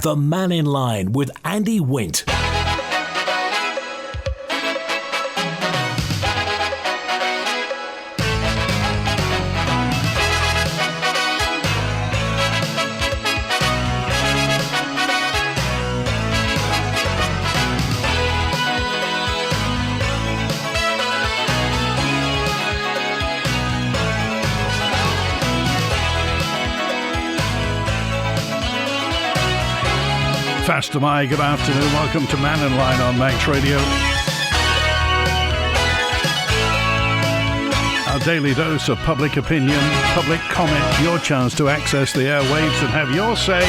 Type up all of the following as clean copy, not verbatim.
The Mannin Line with Andy Wint. Faster my good afternoon. Welcome to Mannin Line on Manx Radio. Our daily dose of public opinion, public comment, your chance to access the airwaves and have your say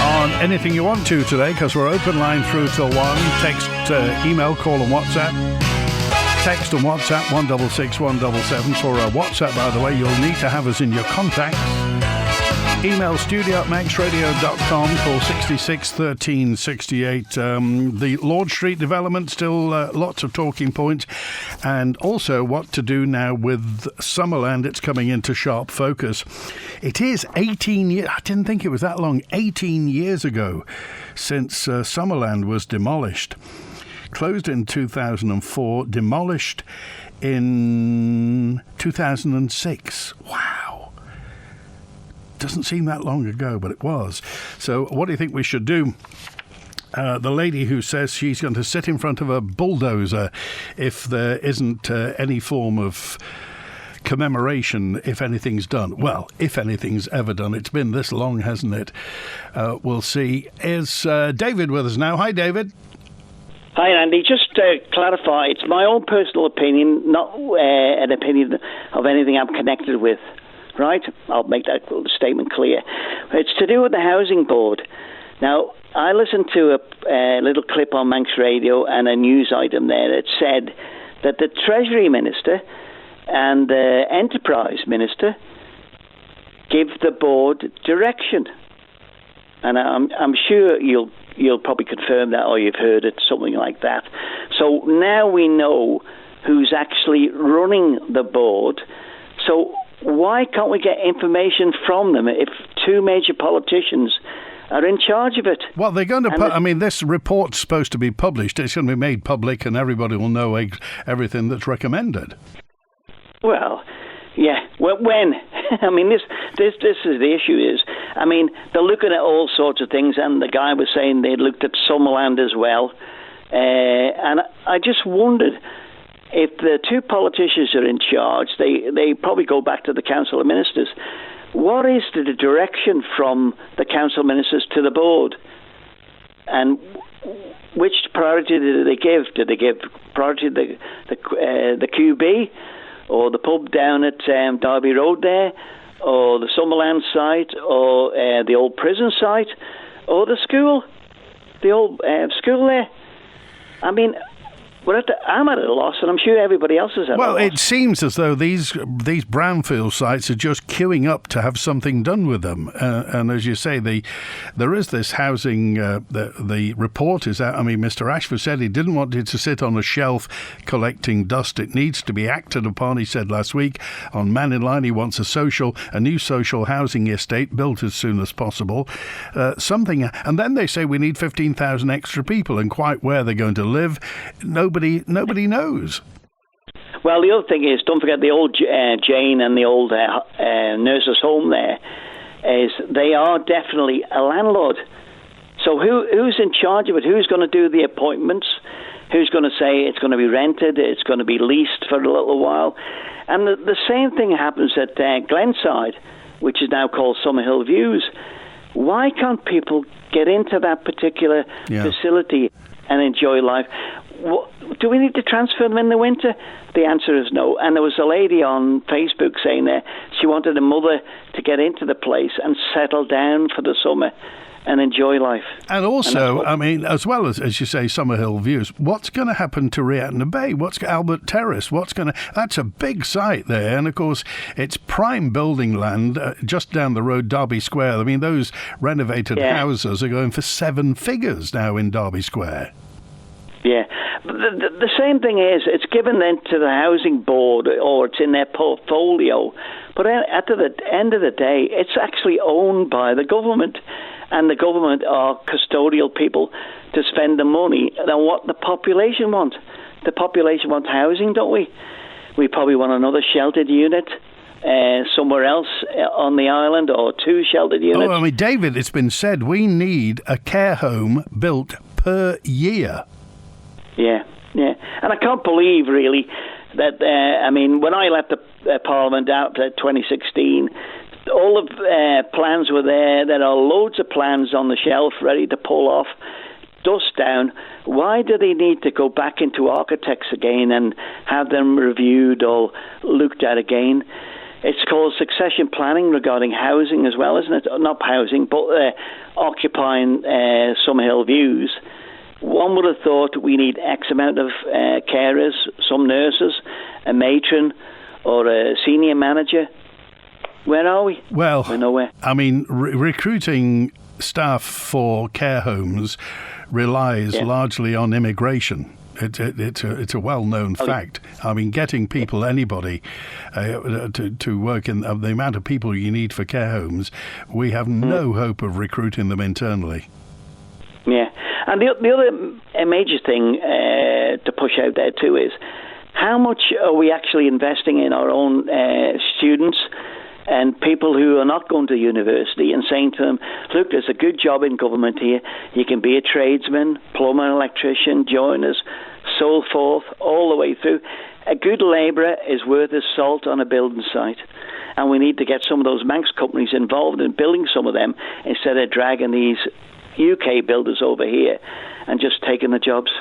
on anything you want to today, because we're open line through till 1. Text, email, call and WhatsApp. Text and WhatsApp 166 177. For a WhatsApp, by the way, you'll need to have us in your contacts. Email studio@manxradio.com, call 66 13 68. The Lord Street development, still lots of talking points. And also what to do now with Summerland. It's coming into sharp focus. It is 18 years, I didn't think it was that long, 18 years ago since Summerland was demolished. Closed in 2004, demolished in 2006. Wow. Doesn't seem that long ago, but it was. So what do you think we should do? The lady who says she's going to sit in front of a bulldozer if there isn't any form of commemoration if anything's done. Well, if anything's ever done. It's been this long, hasn't it? We'll see. Is David with us now? Hi, David. Hi, Andy. Just to clarify, it's my own personal opinion, not an opinion of anything I'm connected with. Right? I'll make that statement clear. It's to do with the Housing Board. Now, I listened to a little clip on Manx Radio and a news item there that said that the Treasury Minister and the Enterprise Minister give the board direction. And I'm sure you'll probably confirm that, or you've heard it, something like that. So now we know who's actually running the board. So why can't we get information from them if two major politicians are in charge of it? Well, they're going to this report's supposed to be published. It's going to be made public and everybody will know everything that's recommended. Well, yeah. When? I mean, this is the issue is, I mean, they're looking at all sorts of things, and the guy was saying they looked at Summerland as well. And I just wondered, if the two politicians are in charge, they probably go back to the Council of Ministers. What is the direction from the Council of Ministers to the board? And which priority did they give? Did they give priority to the QB, or the pub down at Derby Road there, or the Summerland site, or the old prison site, or the school, the old school there? I mean, I'm at a loss, and I'm sure everybody else is at a loss. Well, it seems as though these brownfield sites are just queuing up to have something done with them. And as you say, there is this housing, the report is out. I mean, Mr. Ashford said he didn't want it to sit on a shelf collecting dust. It needs to be acted upon, he said last week. On Mannin Line, he wants a new social housing estate built as soon as possible. And then they say we need 15,000 extra people, and quite where they're going to live, Nobody knows. Well, the other thing is, don't forget the old Jane and the old nurses' home there, is they are definitely a landlord. So who's in charge of it? Who's going to do the appointments? Who's going to say it's going to be rented, it's going to be leased for a little while? And the same thing happens at Glenside, which is now called Summerhill Views. Why can't people get into that particular facility and enjoy life? Do we need to transfer them in the winter? The answer is no. And there was a lady on Facebook saying that she wanted a mother to get into the place and settle down for the summer and enjoy life. And also, I mean, as well as you say, Summerhill Views, what's going to happen to Riatna Bay? What's Albert Terrace? That's a big site there. And of course, it's prime building land just down the road, Derby Square. I mean, those renovated houses are going for 7 figures now in Derby Square. Yeah. The same thing is, it's given then to the housing board, or it's in their portfolio. But at the end of the day, it's actually owned by the government. and the government are custodial people to spend the money than what the population want. The population wants housing, don't we? We probably want another sheltered unit somewhere else on the island, or 2 sheltered units. Oh, I mean, David, it's been said we need a care home built per year. Yeah. And I can't believe, really, that, when I left the Parliament out in 2016, all the plans were there. There are loads of plans on the shelf ready to pull off, dust down. Why do they need to go back into architects again and have them reviewed or looked at again? It's called succession planning regarding housing as well, isn't it? Not housing, but occupying Summerhill Views. One would have thought we need X amount of carers, some nurses, a matron, or a senior manager. Where are we? Well, we're nowhere. I mean, recruiting staff for care homes relies largely on immigration. It's a well-known fact. I mean, getting people, anybody, to work in the amount of people you need for care homes, we have no hope of recruiting them internally. Yeah, and the other major thing to push out there too is how much are we actually investing in our own students and people who are not going to university, and saying to them, look, there's a good job in government here. You can be a tradesman, plumber, electrician, joiners, so forth, all the way through. A good labourer is worth his salt on a building site. And we need to get some of those Manx companies involved in building some of them instead of dragging these UK builders over here and just taking the jobs.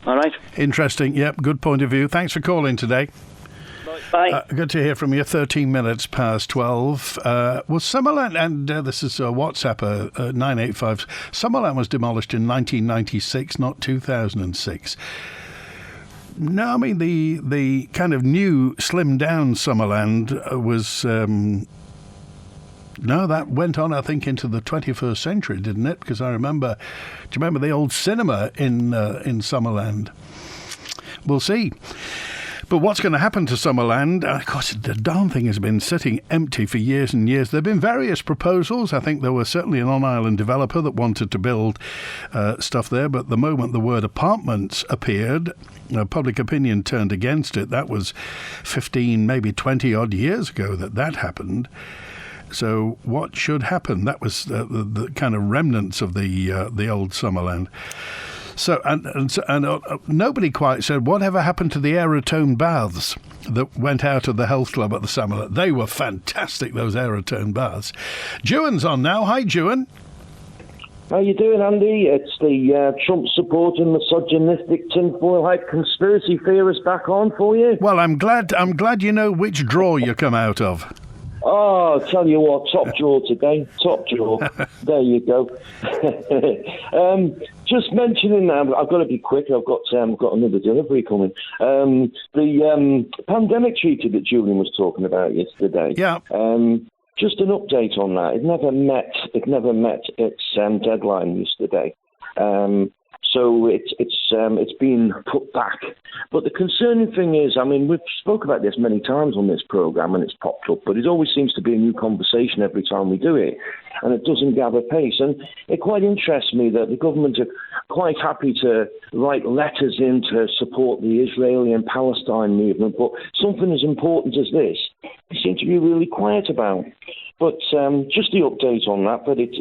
All right? Interesting. Yep, good point of view. Thanks for calling today. Bye. Good to hear from you. 13 minutes past 12. Was Summerland, and this is a WhatsApp, 985, Summerland was demolished in 1996, not 2006. No, I mean, the kind of new, slimmed-down Summerland was... No, that went on, I think, into the 21st century, didn't it? Because I remember... Do you remember the old cinema in Summerland? We'll see. But what's going to happen to Summerland? Of course, the darn thing has been sitting empty for years and years. There have been various proposals. I think there was certainly an on-island developer that wanted to build stuff there. But the moment the word apartments appeared, public opinion turned against it. That was 15, maybe 20 odd years ago that happened. So what should happen? That was the kind of remnants of the old Summerland. So and nobody quite said whatever happened to the aerotone baths that went out of the health club at the Summerland. They were fantastic, those aerotone baths. Juan's on now. Hi, Juan. How you doing, Andy? It's the Trump supporting misogynistic tinfoil hat conspiracy theorist back on for you. Well, I'm glad you know which drawer you come out of. Oh, tell you what, top drawer today, top drawer. There you go. Just mentioning that, I've got to be quick. I've got another delivery coming. The pandemic treaty that Julian was talking about yesterday. Yeah. Just an update on that. It never met its deadline yesterday. So it's been put back. But the concerning thing is, I mean, we've spoke about this many times on this programme and it's popped up, but it always seems to be a new conversation every time we do it, and it doesn't gather pace. And it quite interests me that the government are quite happy to write letters in to support the Israeli and Palestine movement, but something as important as this, they seem to be really quiet about. But just the update on that. But it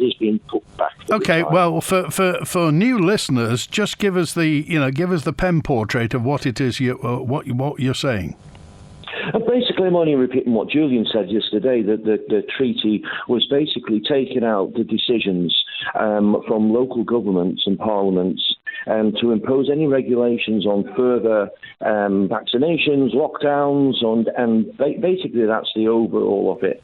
is being put back. Okay, well, for new listeners, just give us the pen portrait of what it is what you're saying. Basically, I'm only repeating what Julian said yesterday, that the treaty was basically taking out the decisions from local governments and parliaments to impose any regulations on further vaccinations, lockdowns, and basically that's the overall of it.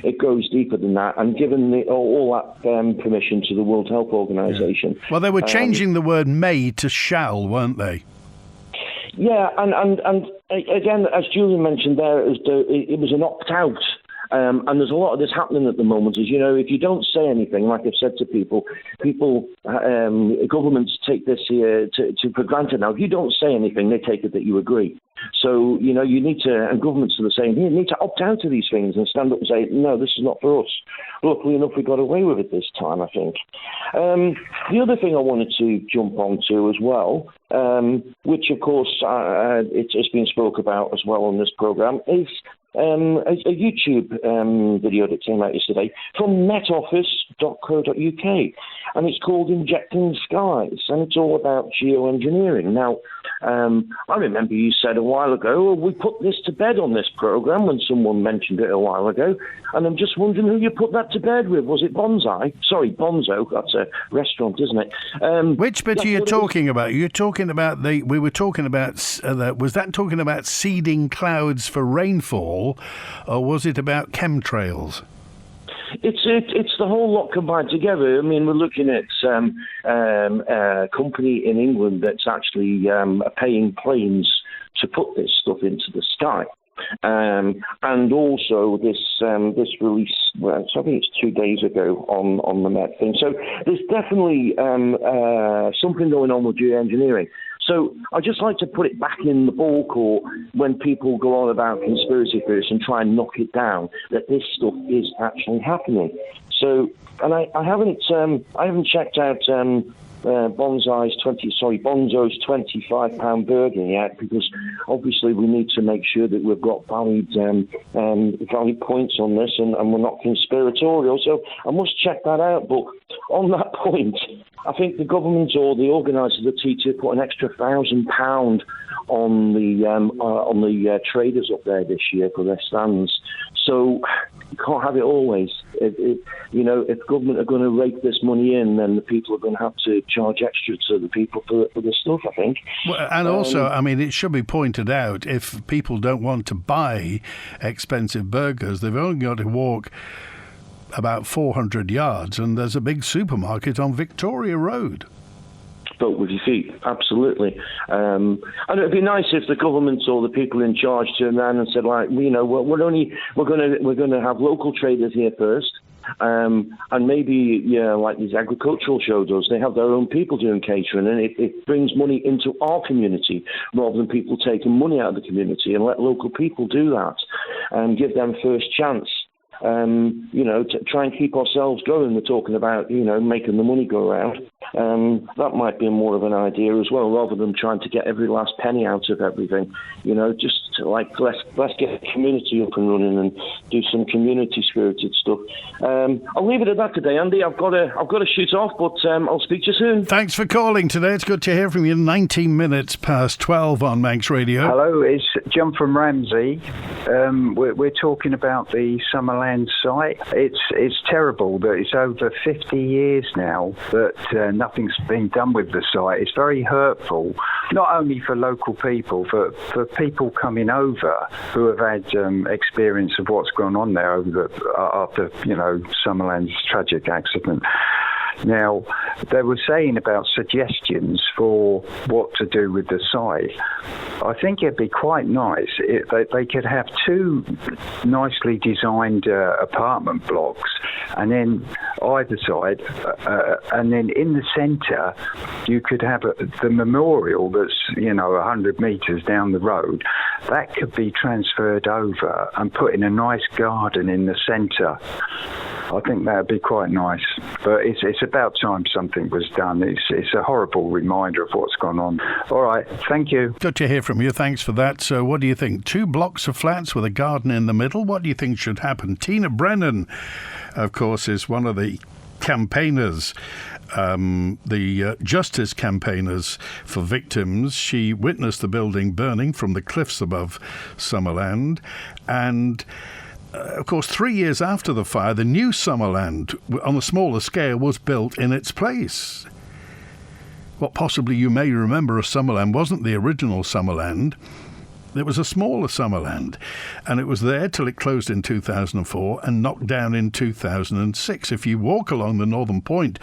It goes deeper than that, and given all that permission to the World Health Organization. Yeah. Well, they were changing the word may to shall, weren't they? Yeah, and again, as Julian mentioned there, it was an opt-out. And there's a lot of this happening at the moment. As you know, if you don't say anything, like I've said to people, governments take this here for granted now. If you don't say anything, they take it that you agree. So, you need to, and governments are the same here, need to opt out of these things and stand up and say, no, this is not for us. Luckily enough, we got away with it this time, I think. The other thing I wanted to jump onto as well, which of course it's been spoke about as well on this programme, is a YouTube video that came out yesterday from netoffice.co.uk, and it's called Injecting Skies, and it's all about geoengineering. Now, I remember you said a while ago, we put this to bed on this programme when someone mentioned it a while ago, and I'm just wondering who you put that to bed with. Was it Bonsai? Sorry, Bonzo. That's a restaurant, isn't it? Which bit are you talking about? You're talking about we were talking about, was that talking about seeding clouds for rainfall, or was it about chemtrails? It's the whole lot combined together. I mean, we're looking at a company in England that's actually paying planes to put this stuff into the sky. And also this release, well, so I think it's 2 days ago on the Met thing. So there's definitely something going on with geoengineering. So I just like to put it back in the ball court when people go on about conspiracy theories and try and knock it down, that this stuff is actually happening. So, and I haven't checked out Bonzo's £25 burger yet, because obviously we need to make sure that we've got valid points on this, and we're not conspiratorial. So I must check that out. But on that point, I think the government or the organisers of the TT put an extra £1,000 on the traders up there this year for their stands. So you can't have it always. If government are going to rake this money in, then the people are going to have to charge extra to the people for the stuff, I think. Well, and also, I mean, it should be pointed out, if people don't want to buy expensive burgers, they've only got to walk about 400 yards, and there's a big supermarket on Victoria Road. Vote with your feet, absolutely. And it'd be nice if the government or the people in charge turned around and said, like, we're going to have local traders here first, and maybe like these agricultural show does, they have their own people doing catering, and it brings money into our community rather than people taking money out of the community, and let local people do that and give them first chance. To try and keep ourselves going. We're talking about, making the money go around. That might be more of an idea as well, rather than trying to get every last penny out of everything. Just let's get the community up and running and do some community spirited stuff. I'll leave it at that today, Andy. I've got to shoot off, but I'll speak to you soon. Thanks for calling today. It's good to hear from you. 19 minutes past 12 on Manx Radio. Hello, it's John from Ramsey. We're talking about the Summerland site. It's terrible that it's over 50 years now that nothing's been done with the site. It's very hurtful, not only for local people, for people coming over who have had experience of what's gone on there after Summerland's tragic accident. Now, they were saying about suggestions for what to do with the site. I think it'd be quite nice if they could have two nicely designed apartment blocks, and then either side, and then in the centre, you could have the memorial that's 100 metres down the road. That could be transferred over and put in a nice garden in the centre. I think that would be quite nice. But it's about time something was done. It's a horrible reminder of what's gone on. All right, thank you. Good to hear from you. Thanks for that. So what do you think? 2 blocks of flats with a garden in the middle? What do you think should happen? Tina Brennan, of course, is one of the campaigners, the justice campaigners for victims. She witnessed the building burning from the cliffs above Summerland, and of course, 3 years after the fire, the new Summerland, on a smaller scale, was built in its place. What possibly you may remember of Summerland wasn't the original Summerland. It was a smaller Summerland, and it was there till it closed in 2004 and knocked down in 2006. If you walk along the northern point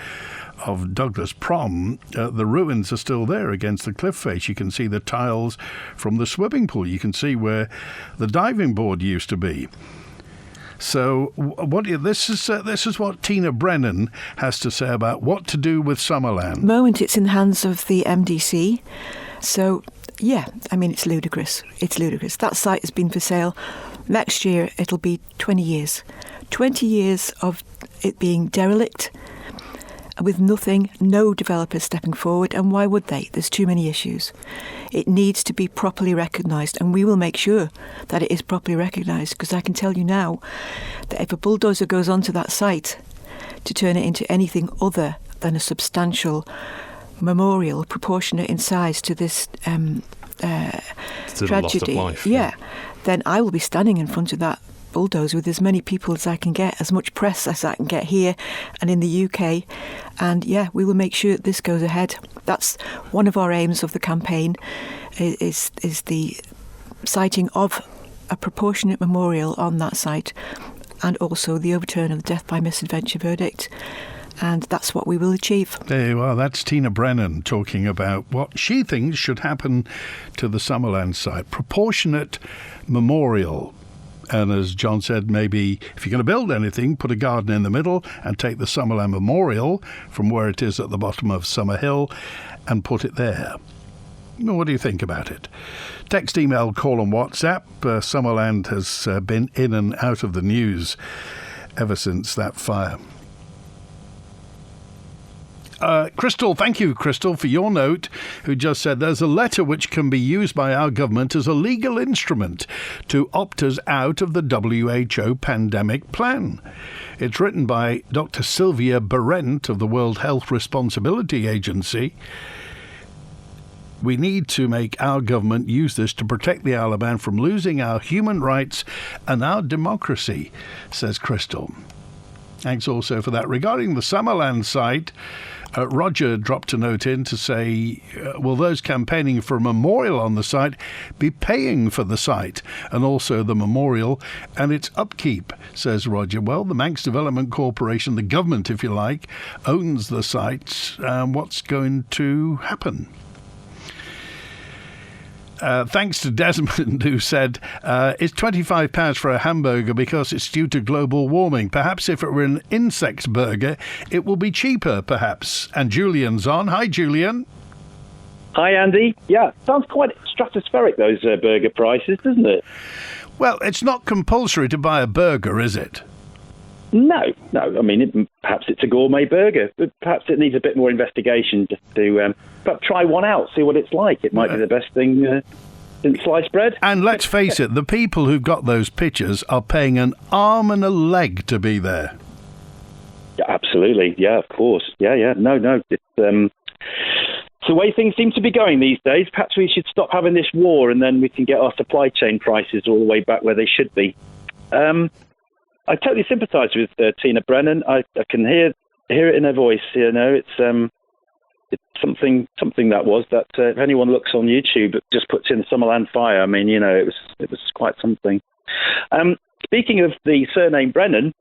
of Douglas Prom, the ruins are still there against the cliff face. You can see the tiles from the swimming pool. You can see where the diving board used to be. So this is what Tina Brennan has to say about what to do with Summerland. At the moment, it's in the hands of the MDC. So Yeah, I mean, it's ludicrous. It's ludicrous. That site has been for sale. Next year, it'll be 20 years. 20 years of it being derelict, with nothing, no developers stepping forward. And why would they? There's too many issues. It needs to be properly recognised, and we will make sure that it is properly recognised, because I can tell you now that if a bulldozer goes onto that site to turn it into anything other than a substantial memorial proportionate in size to this tragedy, then I will be standing in front of that bulldozer with as many people as I can get, as much press as I can get here and in the UK, and we will make sure that this goes ahead. That's one of our aims of the campaign, is the siting of a proportionate memorial on that site, and also the overturn of the death by misadventure verdict. And that's what we will achieve. There you are. That's Tina Brennan talking about what she thinks should happen to the Summerland site. Proportionate memorial. And as John said, maybe if you're going to build anything, put a garden in the middle and take the Summerland Memorial from where it is at the bottom of Summerhill and put it there. What do you think about it? Text, email, call and WhatsApp. Summerland has been in and out of the news ever since that fire. Crystal, thank you, Crystal, for your note, who just said there's a letter which can be used by our government as a legal instrument to opt us out of the WHO pandemic plan. It's written by Dr. Sylvia Berent of the World Health Responsibility Agency. We need to make our government use this to protect the Isle of Man from losing our human rights and our democracy, says Crystal. Thanks also for that. Regarding the Summerland site, Roger dropped a note in to say, will those campaigning for a memorial on the site be paying for the site and also the memorial and its upkeep, says Roger. Well, the Manx Development Corporation, the government, if you like, owns the site. What's going to happen? Thanks to Desmond, who said, it's £25 for a hamburger because it's due to global warming. Perhaps if it were an insect burger, it will be cheaper, perhaps. And Julian's on. Hi, Julian. Hi, Andy. Yeah, sounds quite stratospheric, those burger prices, doesn't it? Well, it's not compulsory to buy a burger, is it? No. I mean, perhaps it's a gourmet burger, but perhaps it needs a bit more investigation just to perhaps try one out, see what it's like. It might be the best thing since sliced bread. And let's face it, the people who've got those pictures are paying an arm and a leg to be there. Yeah, absolutely. Yeah, of course. Yeah. No. It's the way things seem to be going these days. Perhaps we should stop having this war and then we can get our supply chain prices all the way back where they should be. I totally sympathise with Tina Brennan. I can hear it in her voice. You know, it's something that if anyone looks on YouTube, it just puts in Summerland fire. I mean, you know, it was quite something. Speaking of the surname Brennan,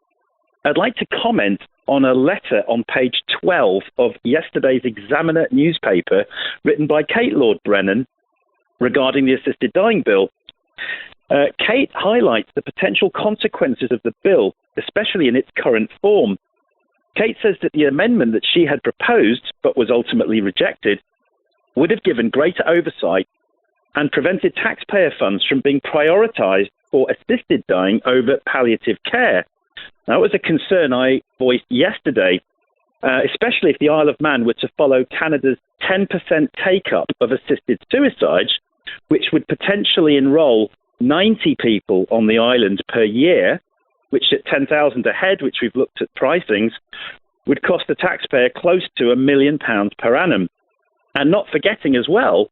I'd like to comment on a letter on page 12 of yesterday's Examiner newspaper, written by Kate Lord Brennan regarding the assisted dying bill. Kate highlights the potential consequences of the bill, especially in its current form. Kate says that the amendment that she had proposed, but was ultimately rejected, would have given greater oversight and prevented taxpayer funds from being prioritised for assisted dying over palliative care. Now, that was a concern I voiced yesterday, especially if the Isle of Man were to follow Canada's 10% take-up of assisted suicide, which would potentially enrol 90 people on the island per year, which at 10,000 a head, which we've looked at pricings, would cost the taxpayer close to £1 million per annum. And not forgetting as well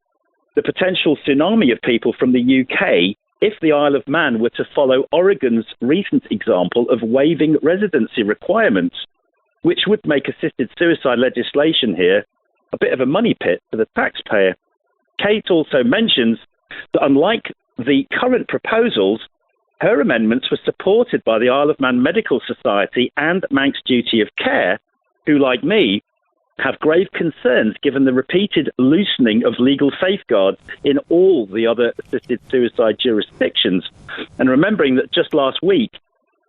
the potential tsunami of people from the UK if the Isle of Man were to follow Oregon's recent example of waiving residency requirements, which would make assisted suicide legislation here a bit of a money pit for the taxpayer. Kate also mentions that unlike the current proposals, her amendments were supported by the Isle of Man Medical Society and Manx Duty of Care, who, like me, have grave concerns given the repeated loosening of legal safeguards in all the other assisted suicide jurisdictions. And remembering that just last week,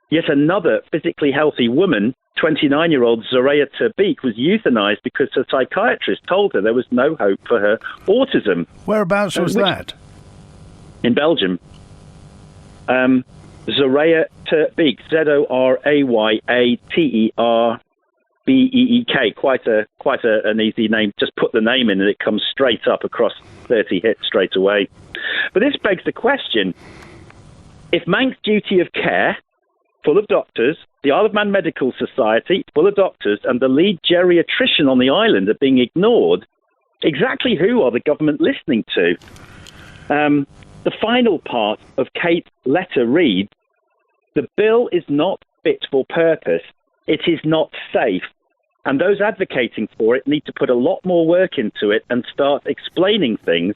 yet another physically healthy woman, 29-year-old Zoraia Terbeek, was euthanized because her psychiatrist told her there was no hope for her autism. Whereabouts was that? In Belgium. Zoraia Terbeek, Zorayaterbeek. Quite an easy name. Just put the name in and it comes straight up across 30 hits straight away. But this begs the question, if Manx Duty of Care, full of doctors, the Isle of Man Medical Society, full of doctors, and the lead geriatrician on the island are being ignored, exactly who are the government listening to? The final part of Kate's letter reads, the bill is not fit for purpose. It is not safe. And those advocating for it need to put a lot more work into it and start explaining things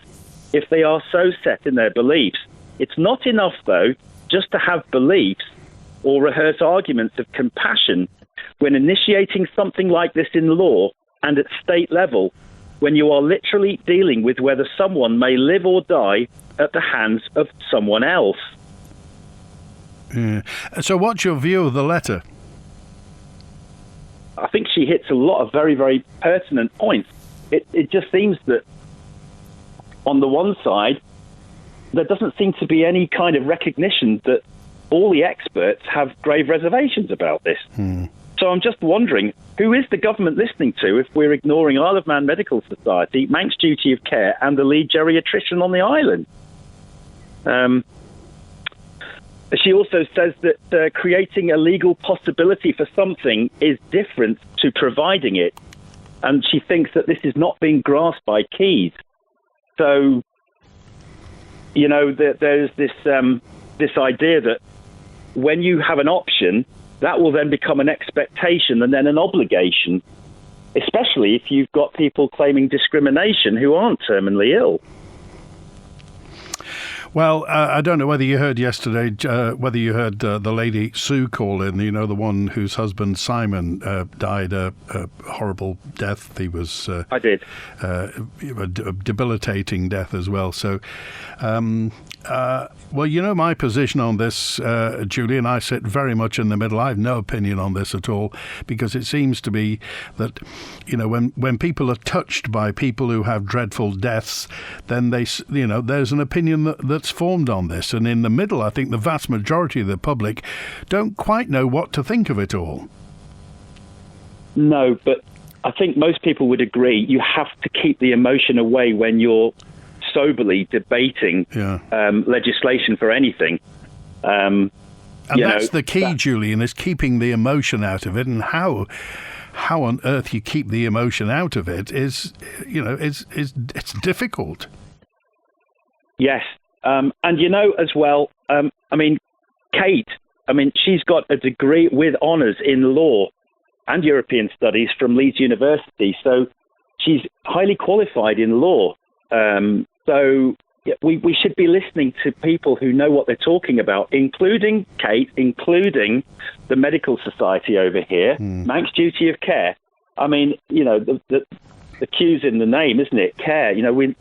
if they are so set in their beliefs. It's not enough, though, just to have beliefs or rehearse arguments of compassion when initiating something like this in law and at state level, when you are literally dealing with whether someone may live or die at the hands of someone else. Yeah. So what's your view of the letter? I think she hits a lot of very, very pertinent points. It just seems that on the one side, there doesn't seem to be any kind of recognition that all the experts have grave reservations about this. So I'm just wondering, who is the government listening to if we're ignoring Isle of Man Medical Society, Manx Duty of Care, and the lead geriatrician on the island? She also says that creating a legal possibility for something is different to providing it, and she thinks that this is not being grasped by Keys. So, you know, there's this idea that when you have an option, that will then become an expectation and then an obligation, especially if you've got people claiming discrimination who aren't terminally ill. Well, I don't know whether you heard yesterday, the lady Sue call in, you know, the one whose husband Simon died a horrible death. He was... I did. A debilitating death as well. So, well, you know my position on this, Julian. I sit very much in the middle. I have no opinion on this at all, because it seems to be that, you know, when people are touched by people who have dreadful deaths, then there's an opinion that's formed on this. And in the middle, I think the vast majority of the public don't quite know what to think of it all. No, but I think most people would agree you have to keep the emotion away when you're soberly debating legislation for anything. And that's the key, Julian, is keeping the emotion out of it. And how on earth you keep the emotion out of it is it's difficult. Yes. And, you know, as well, Kate, she's got a degree with honours in law and European studies from Leeds University. So she's highly qualified in law. So we should be listening to people who know what they're talking about, including Kate, including the Medical Society over here, Manx Duty of Care. I mean, you know, the cue's in the name, isn't it? Care. You know,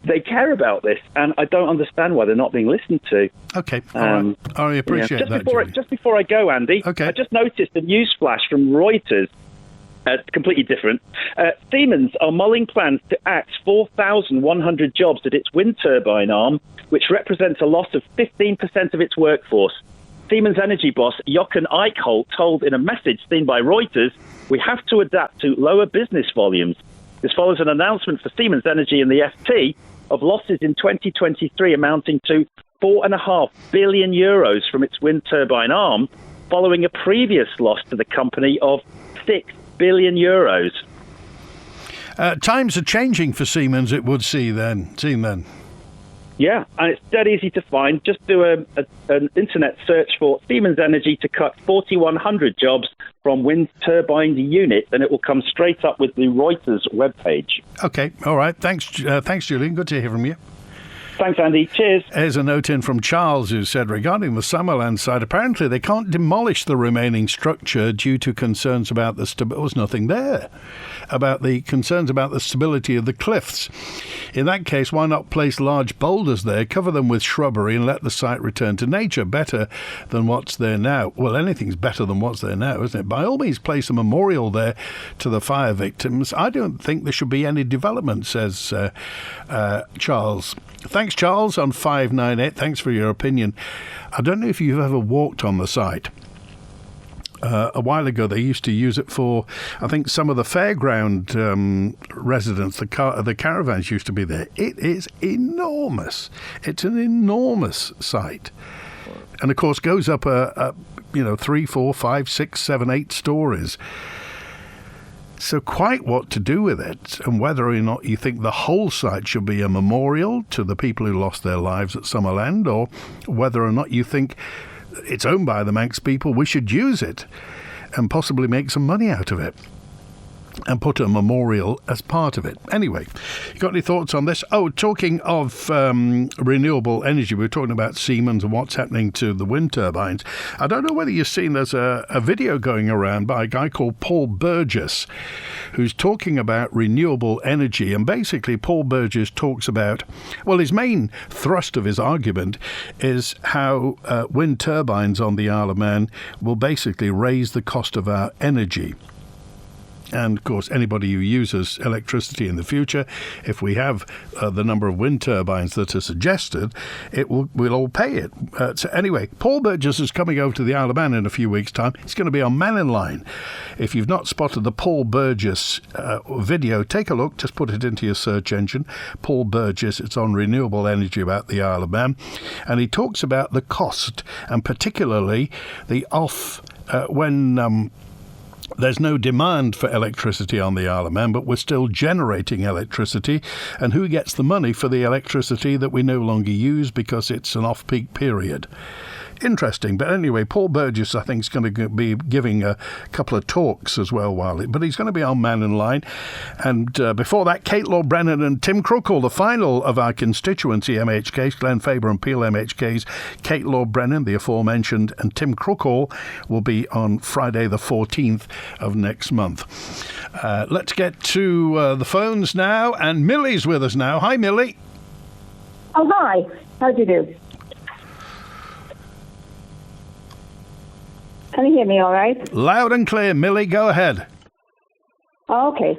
they care about this, and I don't understand why they're not being listened to. Okay, all right. I appreciate that. Just before I go, Andy, okay. I just noticed a news flash from Reuters. Completely different. Siemens are mulling plans to axe 4,100 jobs at its wind turbine arm, which represents a loss of 15% of its workforce. Siemens Energy boss Jochen Eichholt told in a message seen by Reuters, "We have to adapt to lower business volumes." This follows an announcement for Siemens Energy and the FT of losses in 2023 amounting to €4.5 billion from its wind turbine arm, following a previous loss to the company of €6 billion. Times are changing for Siemens, it would seem then. Yeah, and it's dead easy to find. Just do an internet search for Siemens Energy to cut 4,100 jobs from wind turbine unit, and it will come straight up with the Reuters webpage. Okay, all right. Thanks, Julian. Good to hear from you. Thanks, Andy. Cheers. Here's a note in from Charles who said, regarding the Summerland site, apparently they can't demolish the remaining structure due to concerns about the stability. There was nothing there. About the concerns about the stability of the cliffs. In that case, why not place large boulders there, cover them with shrubbery and let the site return to nature? Better than what's there now. Well, anything's better than what's there now, isn't it? By all means, place a memorial there to the fire victims. I don't think there should be any development, says Charles. Thanks, Charles, on 598. Thanks for your opinion. I don't know if you've ever walked on the site. A while ago, they used to use it for, I think, some of the fairground residents. The caravans used to be there. It is enormous. It's an enormous site. And, of course, goes up, 3, 4, 5, 6, 7, 8 stories. So quite what to do with it, and whether or not you think the whole site should be a memorial to the people who lost their lives at Summerland, or whether or not you think it's owned by the Manx people, we should use it and possibly make some money out of it and put a memorial as part of it. Anyway, you got any thoughts on this? Oh, talking of renewable energy, we were talking about Siemens and what's happening to the wind turbines. I don't know whether you've seen, there's a video going around by a guy called Paul Burgess, who's talking about renewable energy. And basically, Paul Burgess talks about, well, his main thrust of his argument is how wind turbines on the Isle of Man will basically raise the cost of our energy. And, of course, anybody who uses electricity in the future, if we have the number of wind turbines that are suggested, we'll all pay it. So anyway, Paul Burgess is coming over to the Isle of Man in a few weeks' time. He's going to be on Mannin Line. If you've not spotted the Paul Burgess video, take a look. Just put it into your search engine. Paul Burgess, it's on renewable energy about the Isle of Man. And he talks about the cost, and particularly the when there's no demand for electricity on the Isle of Man, but we're still generating electricity. And who gets the money for the electricity that we no longer use because it's an off-peak period? Interesting. But anyway, Paul Burgess, I think, is going to be giving a couple of talks as well, but he's going to be on Mannin Line. And before that, Kate Lord Brennan and Tim Crookall, the final of our constituency MHKs, Glen Faber and Peel MHKs. Kate Lord Brennan, the aforementioned, and Tim Crookall will be on Friday the 14th of next month. Let's get to the phones now. And Millie's with us now. Hi, Millie. Oh, hi. How do you do? Can you hear me all right? Loud and clear, Millie. Go ahead. Okay.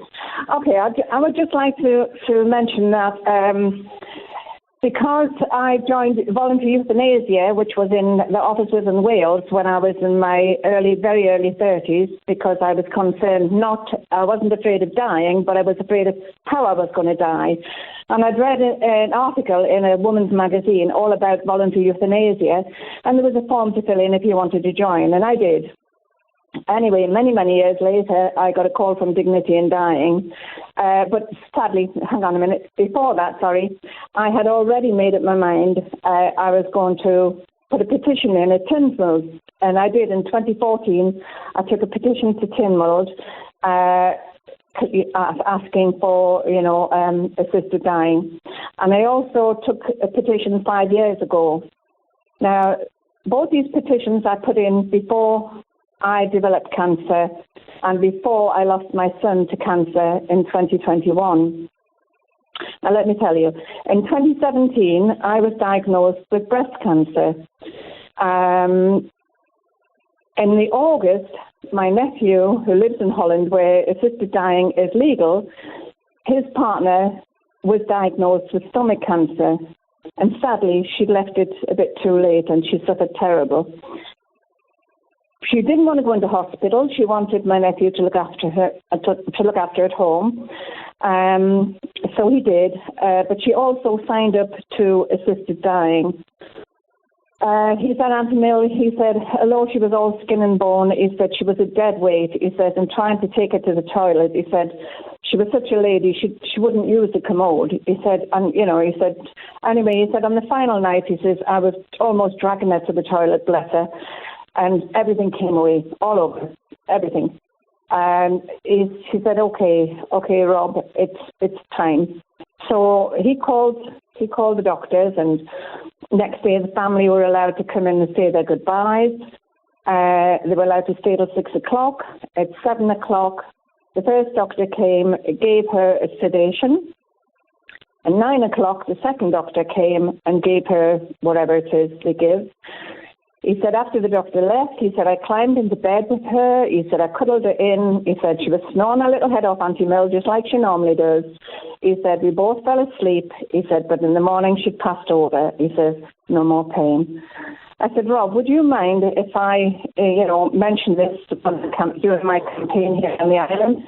I would just like to mention that because I joined voluntary euthanasia, which was in the offices in Wales when I was in my very early 30s, because I was concerned I wasn't afraid of dying, but I was afraid of how I was going to die. And I'd read an article in a woman's magazine all about voluntary euthanasia, and there was a form to fill in if you wanted to join, and I did. Anyway, many, many years later, I got a call from Dignity in Dying. But sadly, hang on a minute, before that, I had already made up my mind. I was going to put a petition in at Tinmouth, and I did in 2014. I took a petition to Tinmouth asking for, assisted dying. And I also took a petition 5 years ago. Now, both these petitions I put in before I developed cancer and before I lost my son to cancer in 2021. Now, let me tell you, in 2017, I was diagnosed with breast cancer. In the August, my nephew, who lives in Holland, where assisted dying is legal, his partner was diagnosed with stomach cancer. And sadly, she left it a bit too late and she suffered terrible. She didn't want to go into hospital. She wanted my nephew to look after her, to look after at home. So he did. But she also signed up to assisted dying. He said, Auntie Mill, he said, although she was all skin and bone, he said she was a dead weight. He said, and trying to take her to the toilet, he said, she was such a lady, she wouldn't use the commode. He said, and he said, anyway, he said, on the final night, he says, I was almost dragging her to the toilet, bless her, and everything came away, all over, everything. And she said, okay, Rob, it's time. So he called He called the doctors, and next day the family were allowed to come in and say their goodbyes. They were allowed to stay till 6 o'clock. At 7 o'clock, the first doctor came, gave her a sedation. At 9 o'clock, the second doctor came and gave her whatever it is they give. He said after the doctor left, he said, I climbed into bed with her. He said, I cuddled her in. He said, she was snoring her little head off, Auntie Mill, just like she normally does. He said, we both fell asleep. He said, but in the morning she passed over. He said, no more pain. I said, Rob, would you mind if I, mention this during my campaign here on the island?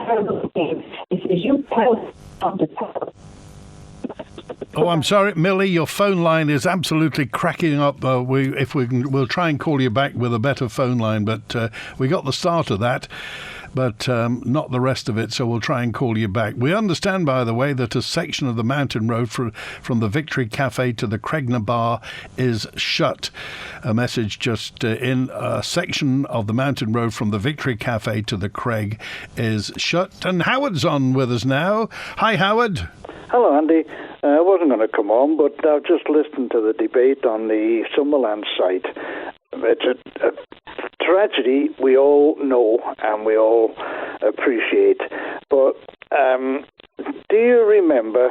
Terrible thing. He says, you tell Dr. Oh, I'm sorry, Millie, your phone line is absolutely cracking up. We'll try and call you back with a better phone line, but we got the start of that, but not the rest of it, so we'll try and call you back. We understand, by the way, that a section of the mountain road from the Victory Cafe to the Cregna Bar is shut. A message just in: a section of the mountain road from the Victory Cafe to the Craig is shut. And Howard's on with us now. Hi, Howard. Hello, Andy. I wasn't going to come on, but I've just listened to the debate on the Summerland site. It's a tragedy we all know and we all appreciate. But do you remember,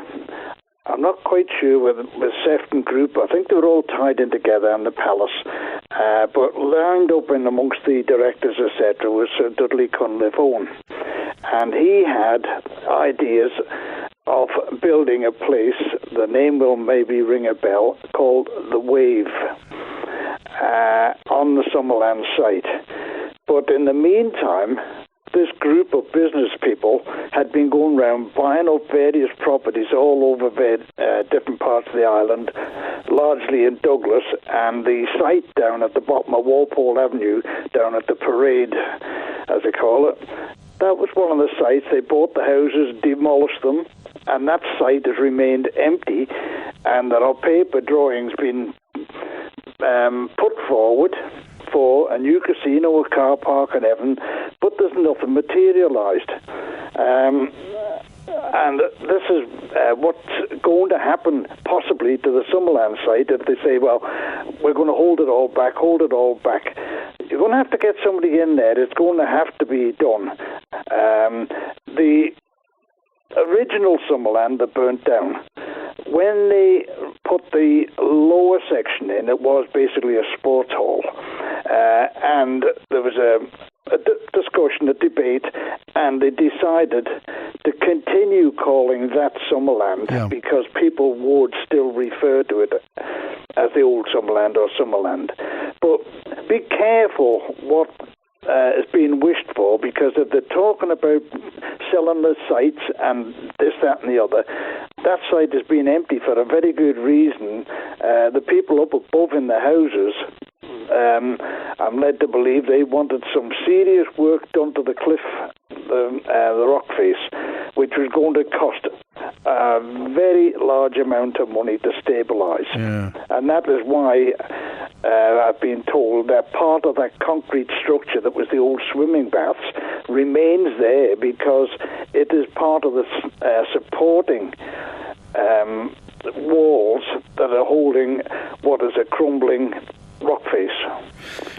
I'm not quite sure with Sefton Group, I think they were all tied in together in the palace, but lined up in amongst the directors, etc., was Sir Dudley Cunliffe Owen. And he had ideas of building a place, the name will maybe ring a bell, called The Wave, on the Summerland site. But in the meantime, this group of business people had been going around buying up various properties all over different parts of the island, largely in Douglas, and the site down at the bottom of Walpole Avenue, down at the parade, as they call it. That was one of the sites. They bought the houses, demolished them, and that site has remained empty, and there are paper drawings being put forward for a new casino, a car park and everything, but there's nothing materialised. And this is what's going to happen possibly to the Summerland site if they say, well, we're going to hold it all back. You're going to have to get somebody in there. It's going to have to be done. The original Summerland that burnt down, when they put the lower section in, it was basically a sports hall. And there was a discussion, a debate, and they decided to continue calling that Summerland because people would still refer to it as the old Summerland or Summerland. But be careful what is being wished for, because if they're talking about selling the sites and this, that and the other, that site has been empty for a very good reason. The people up above in the houses, I'm led to believe they wanted some serious work done to the cliff, the rock face, which was going to cost a very large amount of money to stabilise. Yeah. And that is why I've been told that part of that concrete structure that was the old swimming baths remains there, because it is part of the supporting walls that are holding what is a crumbling rock face.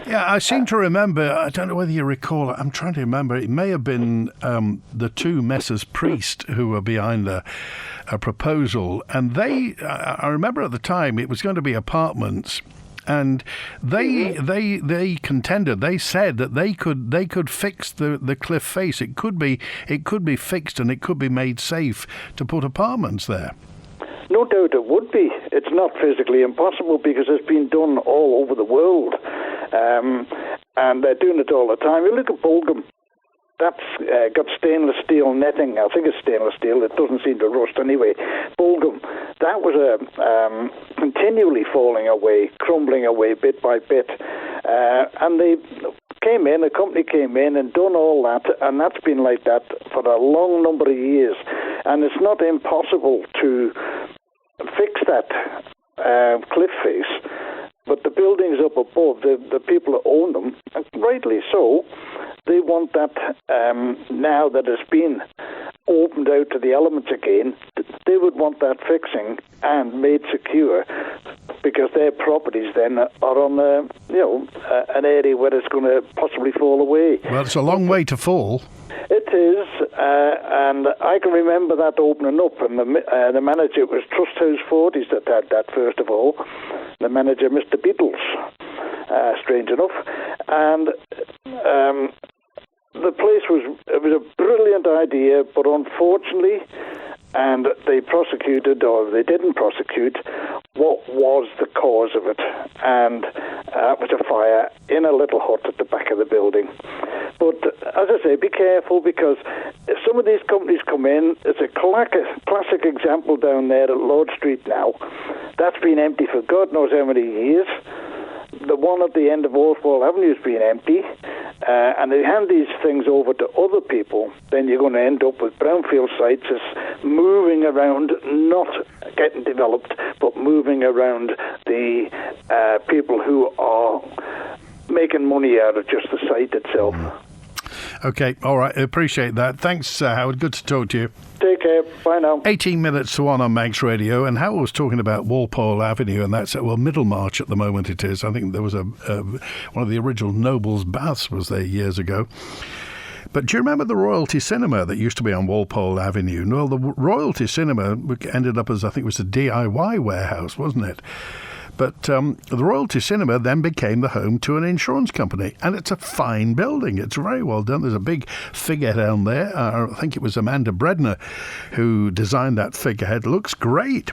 Yeah, I seem to remember, I don't know whether you recall, I'm trying to remember, it may have been the two Messrs. Priest who were behind a proposal, and I remember at the time it was going to be apartments, and they contended, they said that they could fix the cliff face. It could be fixed and it could be made safe to put apartments there. No doubt it would be. It's not physically impossible, because it's been done all over the world. And they're doing it all the time. You look at Bulgham. That's got stainless steel netting. I think it's stainless steel. It doesn't seem to rust anyway. Bulgham, that was continually falling away, crumbling away bit by bit. And they came in, a company came in and done all that, and that's been like that for a long number of years. And it's not impossible to fix that cliff face, but the buildings up above, the people that own them, and rightly so, they want that now that it's been opened out to the elements again, they would want that fixing and made secure, because their properties then are on an area where it's going to possibly fall away. Well, it's a long way to fall. It is, and I can remember that opening up, and the manager, it was Trust House 40s that had that first of all, the manager, Mr. Beatles, strange enough, and the place was a brilliant idea, but unfortunately, and they didn't prosecute what was the cause of it, and that was a fire in a little hut at the back of the building. But as I say, be careful, because if some of these companies come in, it's a classic example down there at Lord Street now. That's been empty for God knows how many years. The one at the end of Walpole Avenue has been empty, and they hand these things over to other people, then you're going to end up with brownfield sites as moving around, not getting developed, but moving around the people who are making money out of just the site itself. Okay, all right, appreciate that. Thanks, Howard. Good to talk to you. Take care. Bye now. 18 minutes to 1 on Manx Radio, and Howard was talking about Walpole Avenue, and that's, Middlemarch at the moment it is. I think there was one of the original Nobles Baths was there years ago. But do you remember the Royalty Cinema that used to be on Walpole Avenue? Well, the Royalty Cinema ended up as, I think it was a DIY warehouse, wasn't it? But the Royalty Cinema then became the home to an insurance company, and it's a fine building. It's very well done. There's a big figurehead down there. I think it was Amanda Bredner who designed that figurehead. Looks great.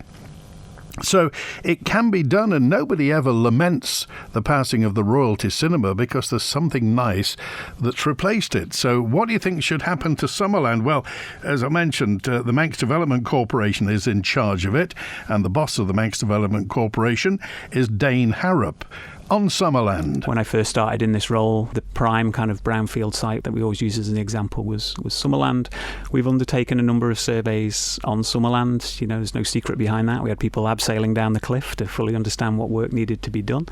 So it can be done, and nobody ever laments the passing of the Royalty Cinema because there's something nice that's replaced it. So what do you think should happen to Summerland? Well, as I mentioned, the Manx Development Corporation is in charge of it, and the boss of the Manx Development Corporation is Dane Harrop. On Summerland. When I first started in this role, the prime kind of brownfield site that we always use as an example was Summerland. We've undertaken a number of surveys on Summerland. You know, there's no secret behind that. We had people abseiling down the cliff to fully understand what work needed to be done.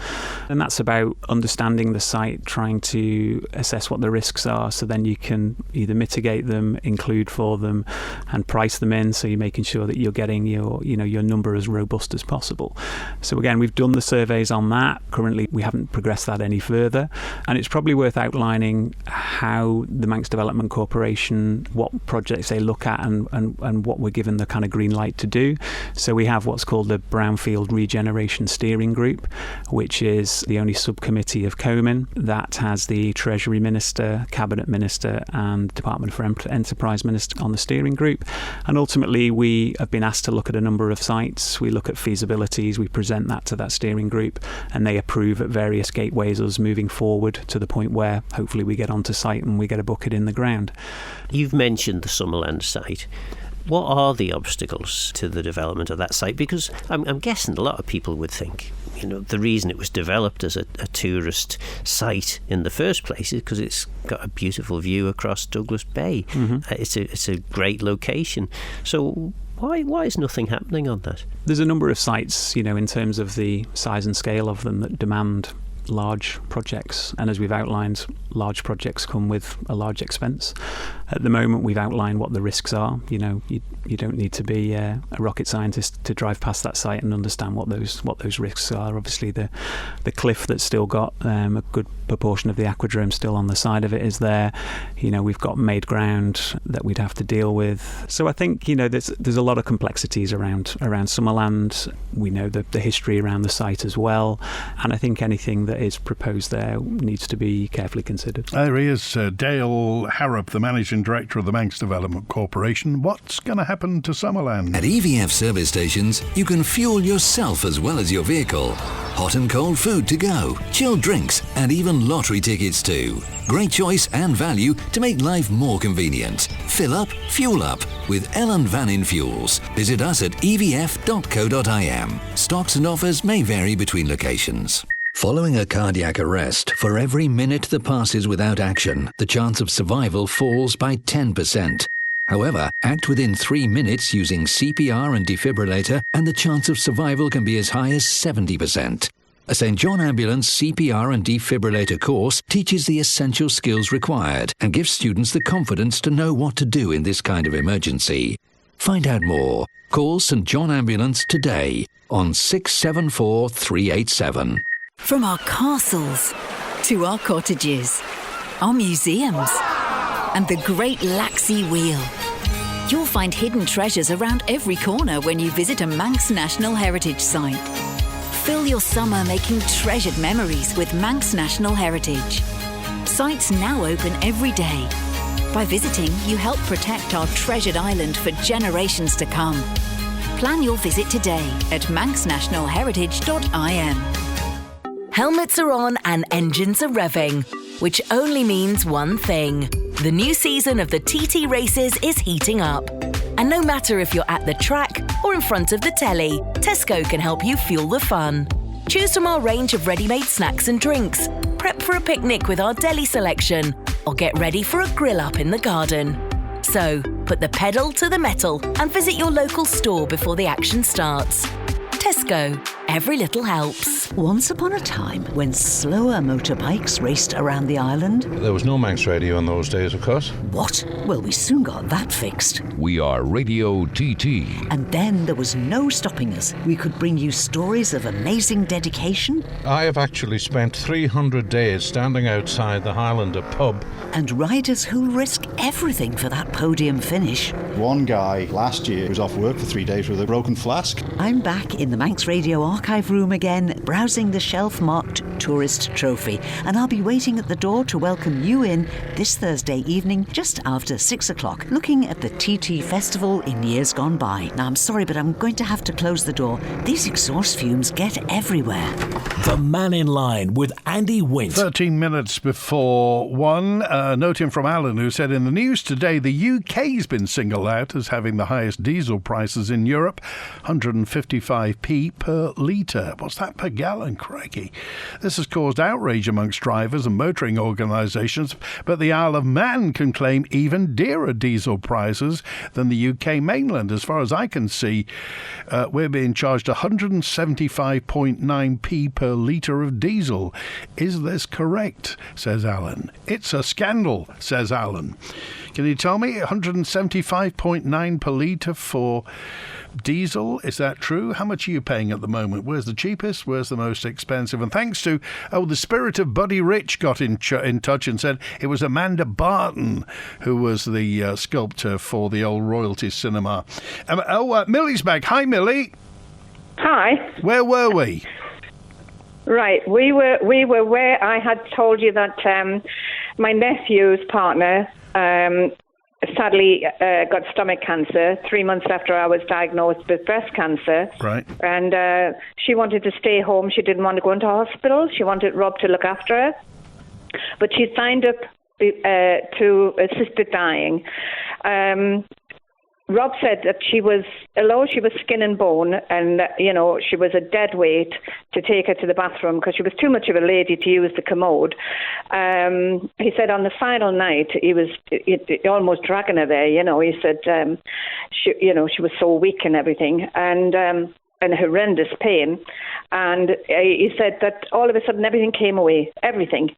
And that's about understanding the site, trying to assess what the risks are, so then you can either mitigate them, include for them, and price them in, so you're making sure that you're getting your number as robust as possible. So again, we've done the surveys on that. Currently, we haven't progressed that any further, and it's probably worth outlining how the Manx Development Corporation, what projects they look at, and what we're given the kind of green light to do. So we have what's called the Brownfield Regeneration Steering Group, which is the only subcommittee of COMIN that has the Treasury Minister, Cabinet Minister, and Department for Enterprise Minister on the steering group. And ultimately, we have been asked to look at a number of sites. We look at feasibilities, we present that to that steering group, and they approve at various gateways us moving forward to the point where hopefully we get onto site and we get a bucket in the ground. You've mentioned the Summerland site. What are the obstacles to the development of that site? Because I'm guessing a lot of people would think, the reason it was developed as a tourist site in the first place is because it's got a beautiful view across Douglas Bay. Mm-hmm. It's a great location. So why is nothing happening on that? There's a number of sites, in terms of the size and scale of them, that demand large projects, and as we've outlined, large projects come with a large expense. At the moment, we've outlined what the risks are. You don't need to be a rocket scientist to drive past that site and understand what those risks are. Obviously, the cliff that's still got a good proportion of the aquadrome still on the side of it is there. We've got made ground that we'd have to deal with. So I think there's a lot of complexities around Summerland. We know the history around the site as well, and I think anything that is proposed there needs to be carefully considered. There he is, Dale Harrop, the Managing Director of the Manx Development Corporation. What's going to happen to Summerland? At EVF service stations, you can fuel yourself as well as your vehicle. Hot and cold food to go, chilled drinks, and even lottery tickets too. Great choice and value to make life more convenient. Fill up, fuel up with Ellen Vannin Fuels. Visit us at evf.co.im. Stocks and offers may vary between locations. Following a cardiac arrest, for every minute that passes without action, the chance of survival falls by 10%. However, act within 3 minutes using CPR and defibrillator, and the chance of survival can be as high as 70%. A St John Ambulance CPR and defibrillator course teaches the essential skills required and gives students the confidence to know what to do in this kind of emergency. Find out more. Call St John Ambulance today on 674 387. From our castles to our cottages, our museums, and the Great Laxey Wheel. You'll find hidden treasures around every corner when you visit a Manx National Heritage Site. Fill your summer making treasured memories with Manx National Heritage. Sites now open every day. By visiting, you help protect our treasured island for generations to come. Plan your visit today at manxnationalheritage.im. Helmets are on and engines are revving, which only means one thing. The new season of the TT races is heating up. And no matter if you're at the track or in front of the telly, Tesco can help you fuel the fun. Choose from our range of ready-made snacks and drinks, prep for a picnic with our deli selection, or get ready for a grill-up in the garden. So, put the pedal to the metal and visit your local store before the action starts. Tesco. Every little helps. Once upon a time, when slower motorbikes raced around the island... There was no Manx radio in those days, of course. What? Well, we soon got that fixed. We are Radio TT. And then there was no stopping us. We could bring you stories of amazing dedication. I have actually spent 300 days standing outside the Highlander pub. And riders who'll risk everything for that podium finish. One guy last year was off work for 3 days with a broken flask. I'm back in the Manx Radio archive room again, browsing the shelf-marked tourist trophy, and I'll be waiting at the door to welcome you in this Thursday evening just after 6 o'clock, looking at the TT Festival in years gone by. Now, I'm sorry, but I'm going to have to close the door. These exhaust fumes get everywhere. The Mannin Line with Andy Wint. 13 minutes before 1. Note in from Alan, who said, in the news today, the UK's been singled out as having the highest diesel prices in Europe, 155p per litre. What's that per gallon, crikey? This has caused outrage amongst drivers and motoring organisations, but the Isle of Man can claim even dearer diesel prices than the UK mainland. As far as I can see, we're being charged 175.9p per litre of diesel. Is this correct? Says Alan. It's a scandal, says Alan. Can you tell me 175.9 per litre for diesel? Is that true? How much are you paying at the moment? Where's the cheapest? Where's the most expensive? And thanks to, the spirit of Buddy Rich got in touch and said it was Amanda Barton who was the sculptor for the old Royalty Cinema. Millie's back. Hi, Millie. Hi. Where were we? Right, we were where I had told you that my nephew's partner sadly got stomach cancer 3 months after I was diagnosed with breast cancer. Right. And she wanted to stay home. She didn't want to go into hospital. She wanted Rob to look after her. But she signed up to assisted dying. Rob said that although she was skin and bone and, she was a dead weight to take her to the bathroom because she was too much of a lady to use the commode. He said on the final night, he was almost dragging her there, He said, she was so weak and everything and horrendous pain. And he said that all of a sudden everything came away, everything.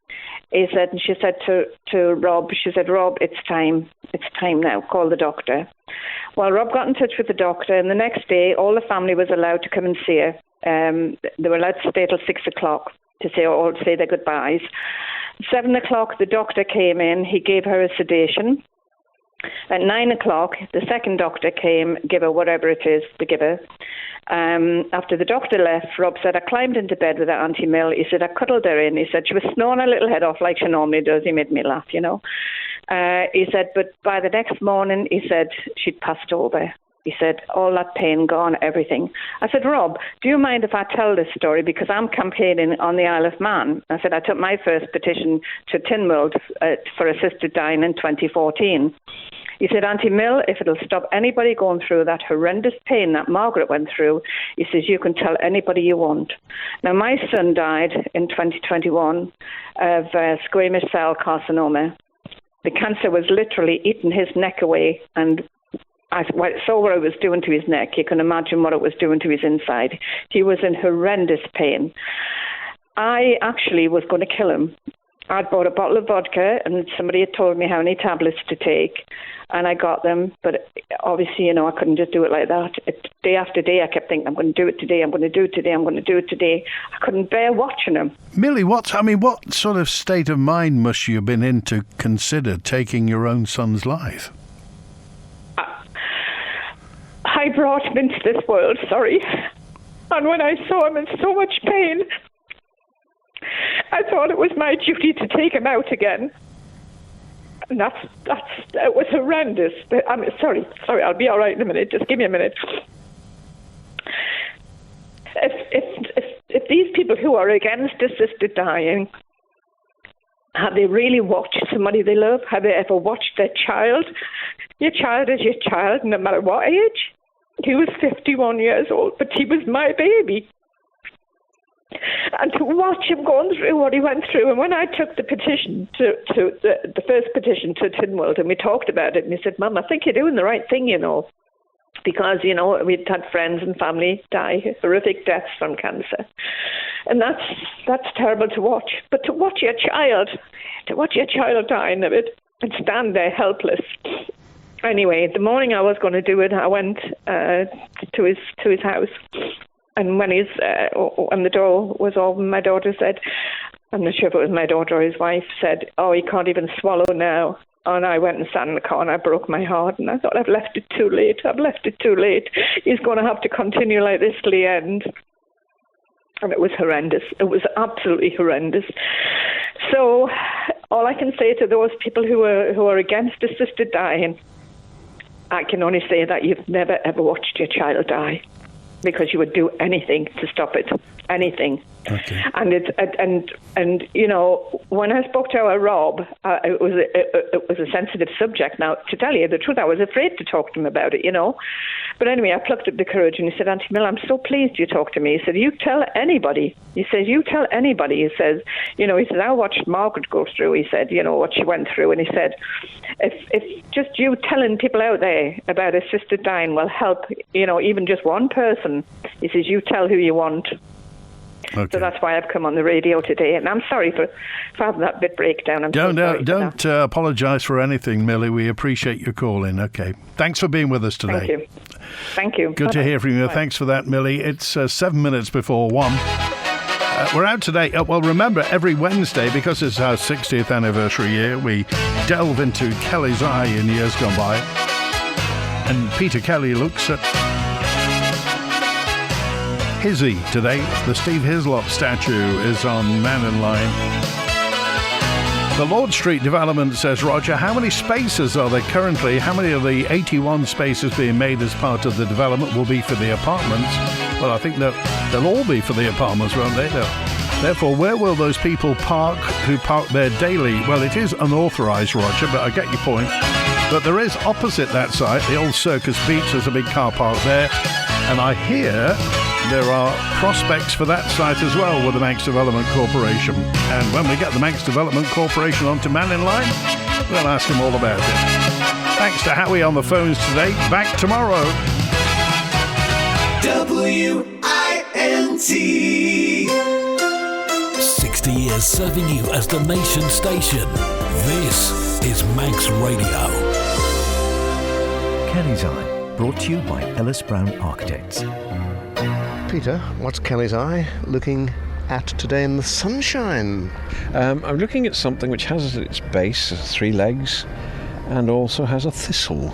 He said, and she said to Rob, Rob, it's time now, call the doctor. Well, Rob got in touch with the doctor, and the next day, all the family was allowed to come and see her. They were allowed to stay till 6 o'clock to say their goodbyes. 7 o'clock, the doctor came in. He gave her a sedation. At 9 o'clock, the second doctor came, give her whatever it is to give her. After the doctor left, Rob said, I climbed into bed with her, Auntie Mill. He said, I cuddled her in. He said, she was snoring her little head off like she normally does. He made me laugh, He said, but by the next morning, he said, she'd passed over. He said, all that pain gone, everything. I said, Rob, do you mind if I tell this story? Because I'm campaigning on the Isle of Man. I said, I took my first petition to Tynwald for assisted dying in 2014. He said, Auntie Mill, if it'll stop anybody going through that horrendous pain that Margaret went through, he says, you can tell anybody you want. Now, my son died in 2021 of squamous cell carcinoma. The cancer was literally eating his neck away, and I saw what it was doing to his neck. You can imagine what it was doing to his inside. He was in horrendous pain. I actually was going to kill him. I'd bought a bottle of vodka and somebody had told me how many tablets to take, and I got them, but obviously, I couldn't just do it like that. Day after day, I kept thinking, I'm going to do it today, I'm going to do it today, I'm going to do it today. I couldn't bear watching him. Millie, what sort of state of mind must you have been in to consider taking your own son's life? I brought him into this world, sorry. And when I saw him in so much pain, I thought it was my duty to take him out again. And that was horrendous. I'm sorry, I'll be all right in a minute. Just give me a minute. If these people who are against assisted dying, have they really watched somebody they love? Have they ever watched their child? Your child is your child, no matter what age. He was 51 years old, but he was my baby. And to watch him going through what he went through, and when I took the petition the first petition to Tynwald, and we talked about it, and he said, Mum, I think you're doing the right thing, because, we'd had friends and family die, horrific deaths from cancer. And that's terrible to watch. But to watch your child dying of it and stand there helpless. Anyway, the morning I was going to do it, I went to his house. And when the door was open, my daughter said, I'm not sure if it was my daughter or his wife, said, oh, he can't even swallow now. And I went and sat in the car and I broke my heart. And I thought, I've left it too late. He's going to have to continue like this till the end. And it was horrendous. It was absolutely horrendous. So all I can say to those people who are against assisted dying, I can only say that you've never, ever watched your child die, because you would do anything to stop it, anything. Okay. And when I spoke to our Rob, it was a sensitive subject. Now, to tell you the truth, I was afraid to talk to him about it, But anyway, I plucked up the courage and he said, Auntie Mill, I'm so pleased you talked to me. He said, you tell anybody. He says, you tell anybody. He says, I watched Margaret go through. He said, what she went through. And he said, if just you telling people out there about assisted dying will help, even just one person, he says, you tell who you want. Okay. So that's why I've come on the radio today, and I'm sorry for having that bit breakdown. Don't apologise for anything, Millie. We appreciate your call in. Okay, thanks for being with us today. Thank you. Good to hear from you. Bye. Thanks for that, Millie. It's 7 minutes before 1. We're out today. Well, remember, every Wednesday, because it's our 60th anniversary year, we delve into Kelly's eye in years gone by, and Peter Kelly looks at Hizzy today. The Steve Hislop statue is on Mannin Line. The Lord Street development, says Roger, how many spaces are there currently? How many of the 81 spaces being made as part of the development will be for the apartments? Well, I think that they'll all be for the apartments, won't they? Therefore, where will those people park who park there daily? Well, it is unauthorised, Roger, but I get your point. But there is, opposite that site, the old Circus Beach, there's a big car park there. And I hear there are prospects for that site as well with the Manx Development Corporation. And when we get the Manx Development Corporation onto Mannin Line, we'll ask them all about it. Thanks to Howie on the phones today. Back tomorrow. WINT. 60 years serving you as the nation station. This is Manx Radio. Kelly's Eye, brought to you by Ellis Brown Architects. Peter, what's Kelly's Eye looking at today in the sunshine? I'm looking at something which has at its base 3 legs and also has a thistle.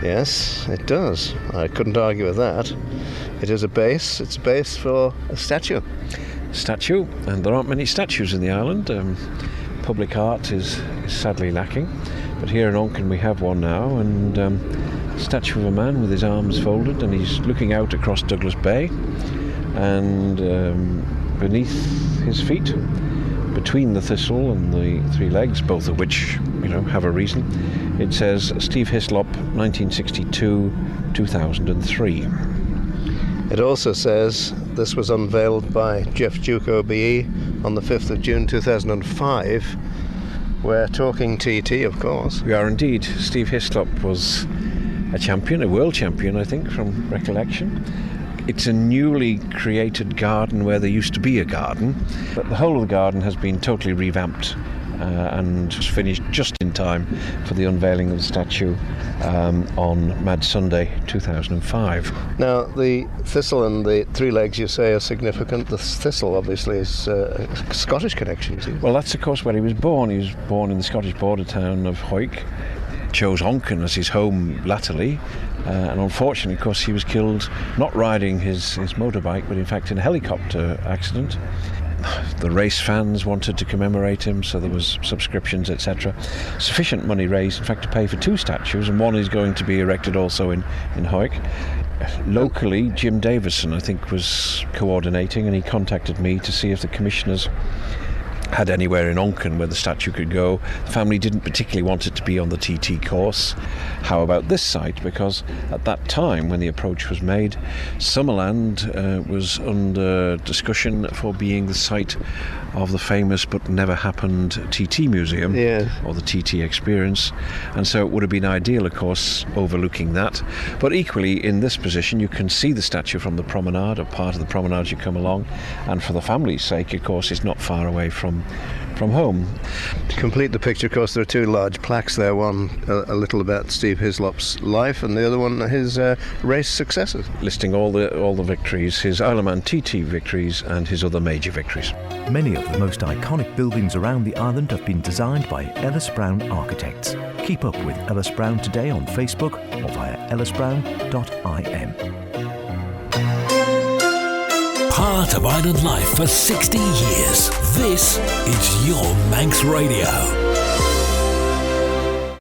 Yes, it does. I couldn't argue with that. It is a base. It's a base for a statue. Statue, and there aren't many statues in the island. Public art is sadly lacking, but here in Onken we have one now, and a statue of a man with his arms folded, and he's looking out across Douglas Bay, and beneath his feet, between the thistle and the 3 legs, both of which have a reason, it says Steve Hislop, 1962-2003. It also says this was unveiled by Jeff Duke OBE on the 5th of June 2005. We're talking TT, of course. We are indeed. Steve Hislop was a champion, a world champion, I think, from recollection. It's a newly created garden where there used to be a garden, but the whole of the garden has been totally revamped and finished just in time for the unveiling of the statue on Mad Sunday 2005. Now, the thistle and the three legs, you say, are significant. The thistle, obviously, is a Scottish connection, isn't it? Well, that's, of course, where he was born. He was born in the Scottish border town of Hawick. Chose Onken as his home latterly, and unfortunately, of course, he was killed not riding his motorbike, but in fact in a helicopter accident. The race fans wanted to commemorate him, so there was subscriptions, etc. Sufficient money raised, in fact, to pay for 2 statues, and one is going to be erected also in Hawick. Locally, Jim Davison, I think, was coordinating, and he contacted me to see if the commissioners had anywhere in Onken where the statue could go. The family didn't particularly want it to be on the TT course. How about this site? Because at that time, when the approach was made, Summerland was under discussion for being the site of the famous but never happened TT Museum, or the TT Experience, and so it would have been ideal, of course, overlooking that. But equally, in this position, you can see the statue from the promenade, or part of the promenade as you come along, and for the family's sake, of course, it's not far away from home. To complete the picture, of course, there are 2 large plaques there, one a little about Steve Hislop's life and the other one his race successes, listing all the victories, his Isle of Man TT victories and his other major victories. Many of the most iconic buildings around the island have been designed by Ellis Brown Architects. Keep up with Ellis Brown today on Facebook or via ellisbrown.im. Part of island life for 60 years. This is your Manx Radio.